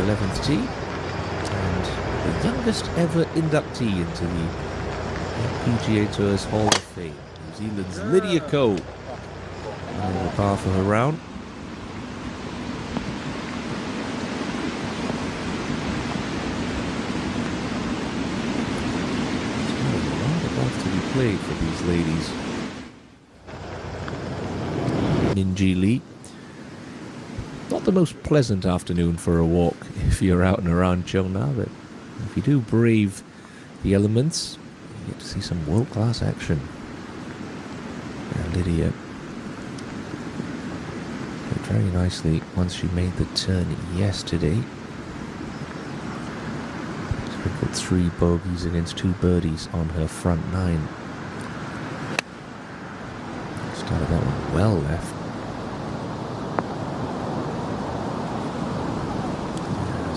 11th tee, and the youngest ever inductee into the PGA Tour's Hall of Fame, New Zealand's Lydia Ko. The par for her round. To be played for these ladies. Minji Lee. Not the most pleasant afternoon for a walk if you're out and around Chona, but if you do brave the elements, you get to see some world-class action. And Lydia did very nicely once she made the turn yesterday. Sprinkled 3 bogeys against 2 birdies on her front 9. Started that one well left.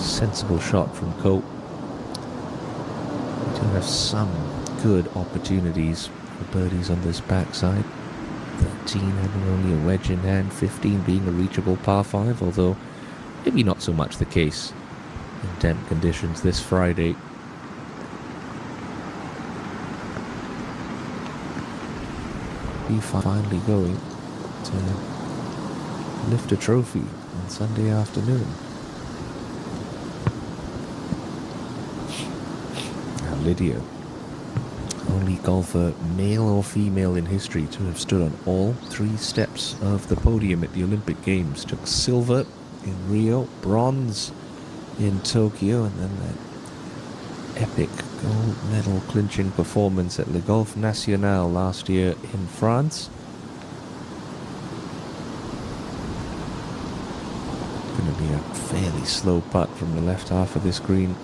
Sensible shot from Ko. We do have some good opportunities for birdies on this backside. 13 having only a wedge in hand, 15 being a reachable par 5, although maybe not so much the case in damp conditions this Friday. Be finally going to lift a trophy on Sunday afternoon. Now Lydia, only golfer, male or female in history, to have stood on all 3 steps of the podium at the Olympic Games. Took silver in Rio, bronze in Tokyo, and then that epic gold medal clinching performance at Le Golf National last year in France. Going to be a fairly slow putt from the left half of this green.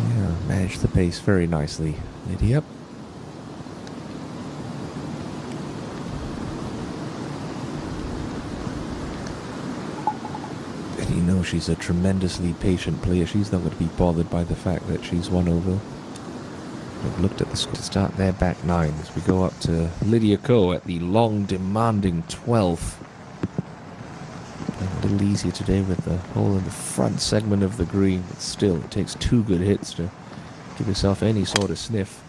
Yeah, managed the pace very nicely, Lydia. She's a tremendously patient player. She's not going to be bothered by the fact that she's 1 over. We've looked at the start their back 9 as we go up to Lydia Ko at the long, demanding 12th. A little easier today with the hole in the front segment of the green, but still, it takes 2 good hits to give yourself any sort of sniff.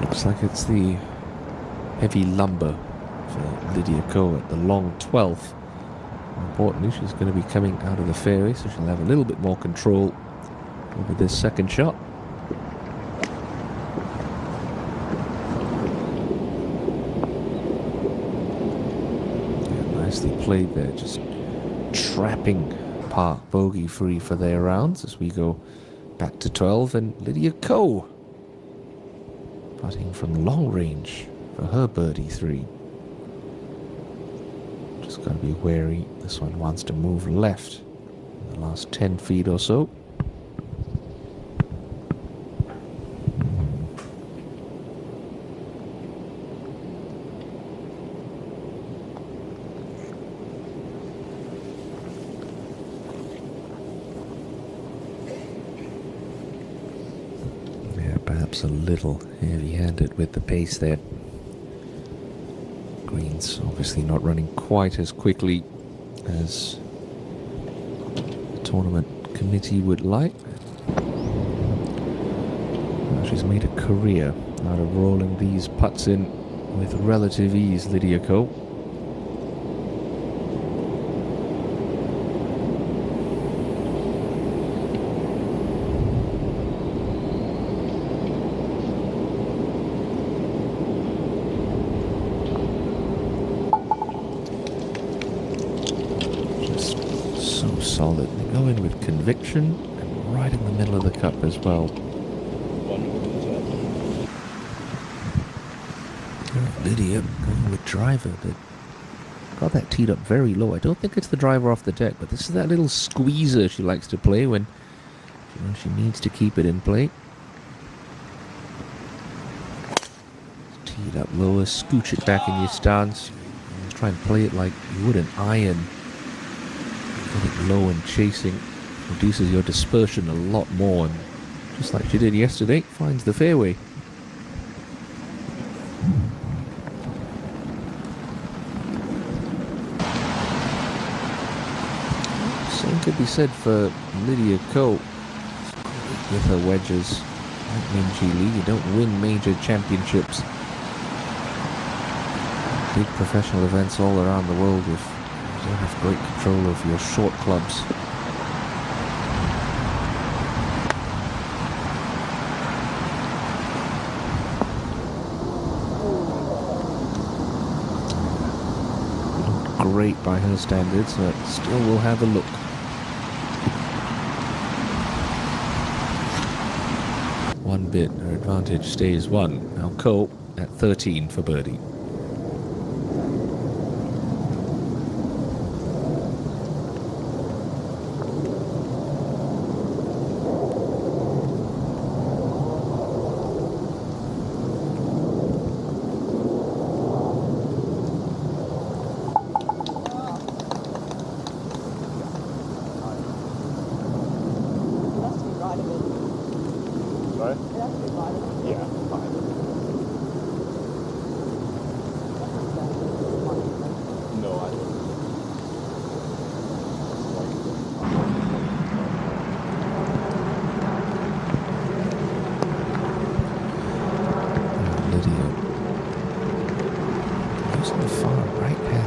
Looks like it's the heavy lumber for Lydia Ko at the long 12th. Importantly, she's going to be coming out of the fairway, so she'll have a little bit more control over this second shot. Yeah, nicely played there, just trapping par bogey free for their rounds as we go back to 12, and Lydia Ko putting from long range for her birdie 3. Just got to be wary. This one wants to move left in the last 10 feet or so. Perhaps a little heavy-handed with the pace there. Green's obviously not running quite as quickly as the tournament committee would like. Well, she's made a career out of rolling these putts in with relative ease, Lydia Ko. Solid. They go in with conviction and right in the middle of the cup as well. Lydia going with driver, but got that teed up very low. I don't think it's the driver off the deck, but this is that little squeezer she likes to play when she needs to keep it in play. Feet up lower, scooch it back in your stance. Try and play it like you would an iron. Get it low and chasing. Reduces your dispersion a lot more. And just like she did yesterday, finds the fairway. Same could be said for Lydia Ko. With her wedges. Like Minjee Lee, you don't win major championships. Big professional events all around the world if you don't have great control of your short clubs. Not great by her standards, but still will have a look. One bit, her advantage stays one. Now Ko at 13 for birdie.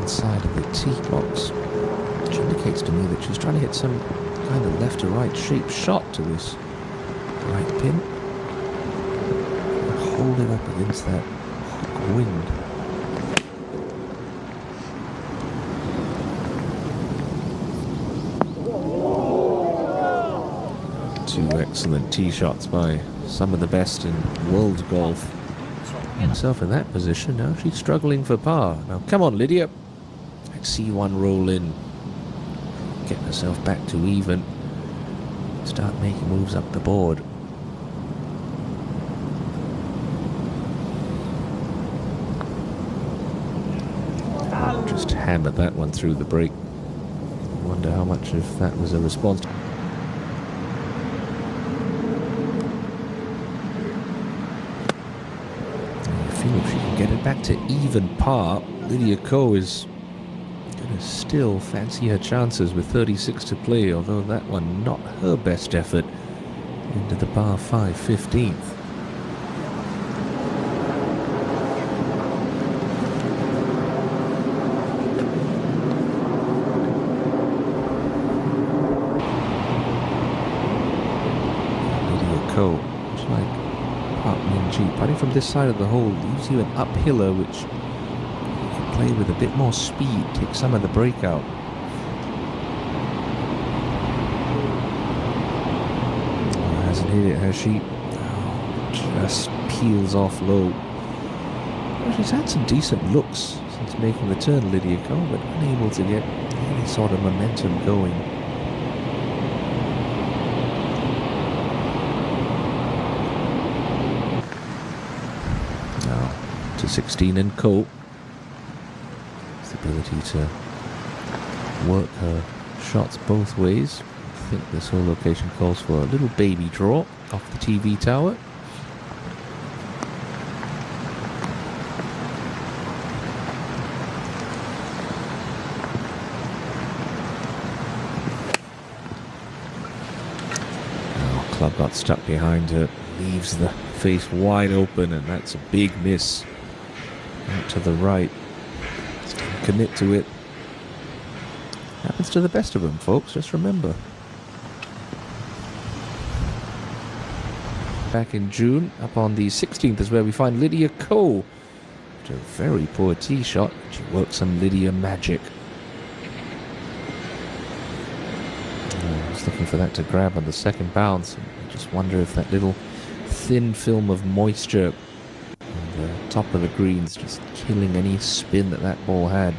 Side of the tee box, which indicates to me that she's trying to hit some kind of left to right shaped shot to this right pin. Hold it up against that wind. Two excellent tee shots by some of the best in world golf. Himself in that position now. She's struggling for par. Now come on, Lydia. See one roll in, get herself back to even, start making moves up the board. Just hammered that one through the break. Wonder how much of that was a response. I feel if she can get it back to even par, Lydia Ko is still fancy her chances with 36 to play, although that one not her best effort into the par 5 15th. Lydia Ko, much like Park Min-ji, putting from this side of the hole leaves you an uphiller which play with a bit more speed, take some of the breakout. Hasn't hit it, has she? Oh, just peels off low. Well, she's had some decent looks since making the turn, Lydia Ko, but unable to get any sort of momentum going. Now to 16 and Ko. Ability to work her shots both ways. I think this whole location calls for a little baby draw off the TV tower. Oh, club got stuck behind her, leaves the face wide open, and that's a big miss. Out to the right. Commit to it. Happens to the best of them, folks, just remember. Back in June, up on the 16th is where we find Lydia Ko. After a very poor tee shot, she worked some Lydia magic. I was looking for that to grab on the second bounce. I just wonder if that little thin film of moisture on the top of the greens just killing any spin that that ball had.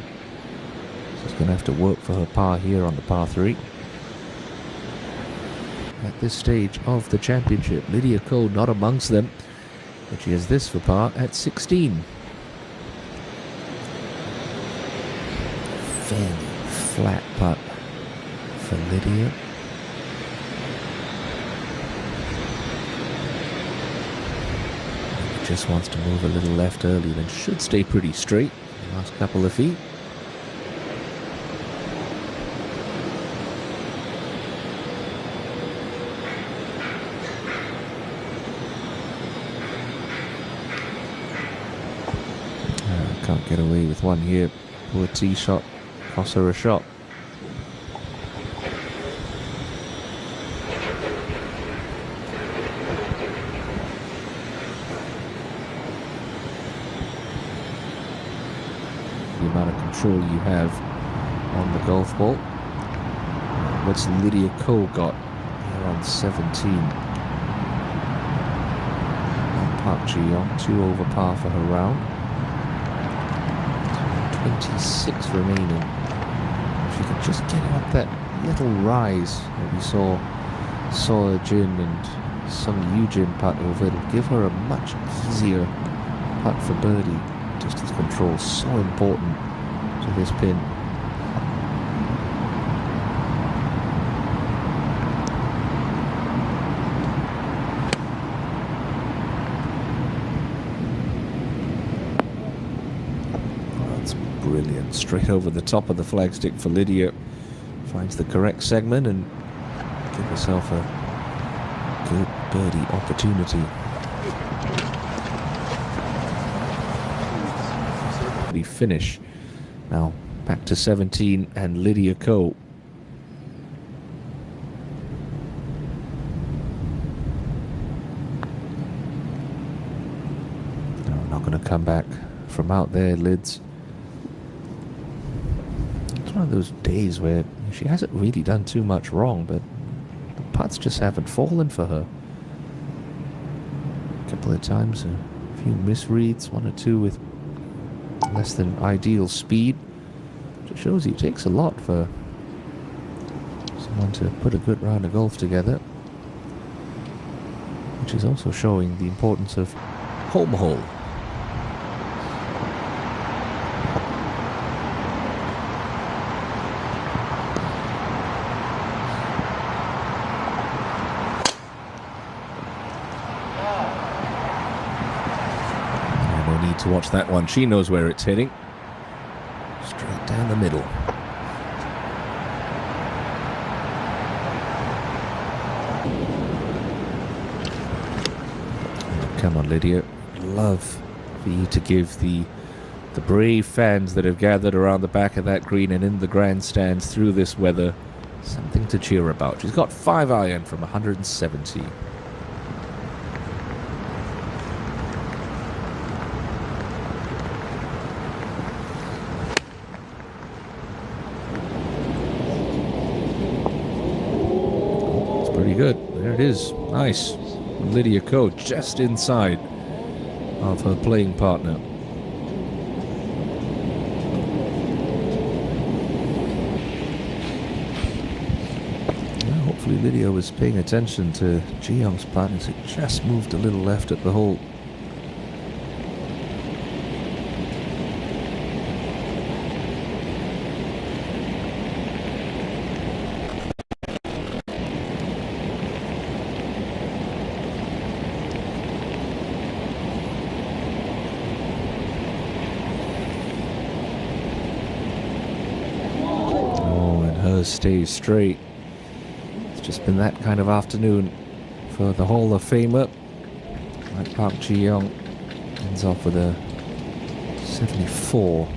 She's going to have to work for her par here on the par 3. At this stage of the championship, Lydia Ko not amongst them, but she has this for par at 16. fairly flat putt for Lydia. Just wants to move a little left early, then should stay pretty straight the last couple of feet. Can't get away with one here. Poor tee shot, cost her a shot. The amount of control you have on the golf ball. What's Lydia Ko got here on 17? Park Ji-young, 2 over par for her round. 26 remaining. If she could just get up that little rise that we saw Soa Jin and Sung Yoo-jin putt over, it'll give her a much easier putt for birdie. Distance control so important to this pin. Brilliant. Straight over the top of the flagstick for Lydia. Finds the correct segment and give herself a good birdie opportunity. The finish. Now back to 17 and Lydia Ko. No, not going to come back from out there, Lids. One of those days where she hasn't really done too much wrong, but the putts just haven't fallen for her. A couple of times, a few misreads, 1 or 2 with less than ideal speed. It shows you it takes a lot for someone to put a good round of golf together, which is also showing the importance of home hole. To watch that one. She knows where it's hitting. Straight down the middle. Come on, Lydia. Love for you to give the brave fans that have gathered around the back of that green and in the grandstands through this weather something to cheer about. She's got 5 iron from 170. Pretty good. There it is. Nice. Lydia Ko just inside of her playing partner. Well, hopefully Lydia was paying attention to Ji-young's putt as it just moved a little left at the hole. Stays straight. It's just been that kind of afternoon for the Hall of Famer. Like Park Ji-young ends off with a 74.